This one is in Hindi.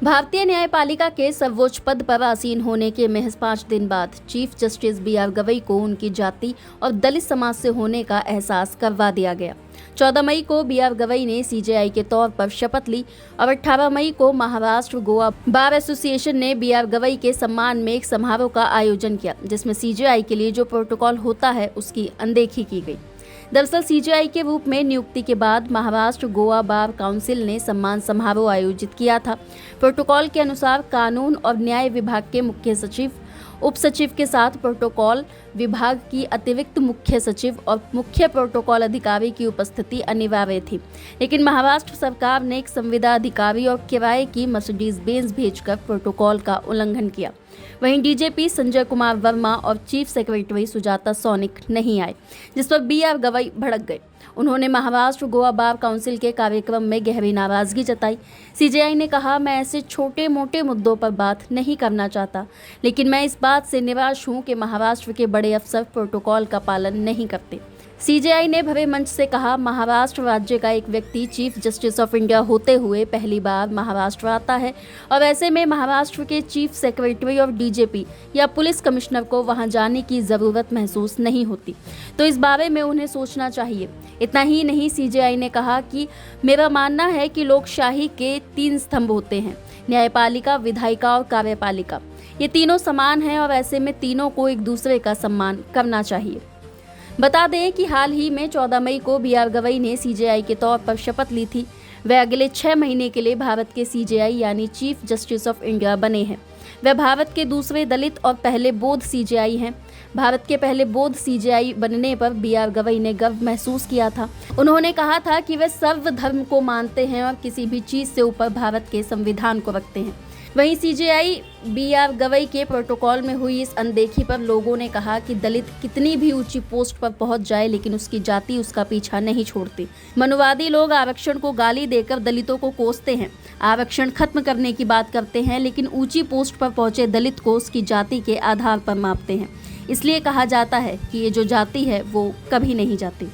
भारतीय न्यायपालिका के सर्वोच्च पद पर आसीन होने के महज 5 दिन बाद चीफ जस्टिस बी.आर. गवई को उनकी जाति और दलित समाज से होने का एहसास करवा दिया गया। 14 मई को बी.आर. गवई ने सीजेआई के तौर पर शपथ ली और 18 मई को महाराष्ट्र गोवा बार एसोसिएशन ने बी.आर. गवई के सम्मान में एक समारोह का आयोजन किया, जिसमें सीजेआई के लिए जो प्रोटोकॉल होता है उसकी अनदेखी की गई। दरअसल सीजेआई के रूप में नियुक्ति के बाद महाराष्ट्र गोवा बार काउंसिल ने सम्मान समारोह आयोजित किया था। प्रोटोकॉल के अनुसार कानून और न्याय विभाग के मुख्य सचिव, उप सचिव के साथ प्रोटोकॉल विभाग की अतिरिक्त मुख्य सचिव और मुख्य प्रोटोकॉल अधिकारी की उपस्थिति अनिवार्य थी, लेकिन महाराष्ट्र सरकार ने एक संविदा अधिकारी और किराए की मर्सिडीज बेंज भेजकर प्रोटोकॉल का उल्लंघन किया। वहीं डीजीपी संजय कुमार वर्मा और चीफ सेक्रेटरी सुजाता सोनिक नहीं आए, जिस पर बी.आर. गवई भड़क गए। उन्होंने महाराष्ट्र गोवा बार काउंसिल के कार्यक्रम में गहरी नाराजगी जताई। सीजेआई ने कहा, मैं ऐसे छोटे मोटे मुद्दों पर बात नहीं करना चाहता, लेकिन मैं इस बात से निराश हूं कि महाराष्ट्र के बड़े अफसर प्रोटोकॉल का पालन नहीं करते। सीजेआई ने भव्य मंच से कहा, महाराष्ट्र राज्य का एक व्यक्ति चीफ जस्टिस ऑफ इंडिया होते हुए पहली बार महाराष्ट्र आता है और ऐसे में महाराष्ट्र के चीफ सेक्रेटरी और डीजीपी या पुलिस कमिश्नर को वहां जाने की ज़रूरत महसूस नहीं होती, तो इस बारे में उन्हें सोचना चाहिए। इतना ही नहीं, सीजेआई ने कहा कि मेरा मानना है कि लोकशाही के 3 स्तंभ होते हैं, न्यायपालिका, विधायिका और कार्यपालिका। ये तीनों समान हैं और ऐसे में तीनों को एक दूसरे का सम्मान करना चाहिए। बता दें कि हाल ही में 14 मई को बी.आर. गवई ने सीजेआई के तौर पर शपथ ली थी। वे अगले 6 महीने के लिए भारत के सीजेआई यानी चीफ जस्टिस ऑफ इंडिया बने हैं। वे भारत के दूसरे दलित और पहले बौद्ध सीजेआई हैं। भारत के पहले बौद्ध सीजेआई बनने पर बी.आर. गवई ने गर्व महसूस किया था। उन्होंने कहा था कि वे सर्वधर्म को मानते हैं और किसी भी चीज़ से ऊपर भारत के संविधान को रखते हैं। वहीं सीजेआई बी.आर. गवई के प्रोटोकॉल में हुई इस अनदेखी पर लोगों ने कहा कि दलित कितनी भी ऊंची पोस्ट पर पहुंच जाए, लेकिन उसकी जाति उसका पीछा नहीं छोड़ती। मनुवादी लोग आरक्षण को गाली देकर दलितों को कोसते हैं, आरक्षण खत्म करने की बात करते हैं, लेकिन ऊंची पोस्ट पर पहुंचे दलित को उसकी जाति के आधार पर मापते हैं। इसलिए कहा जाता है कि ये जो जाति है वो कभी नहीं जाती।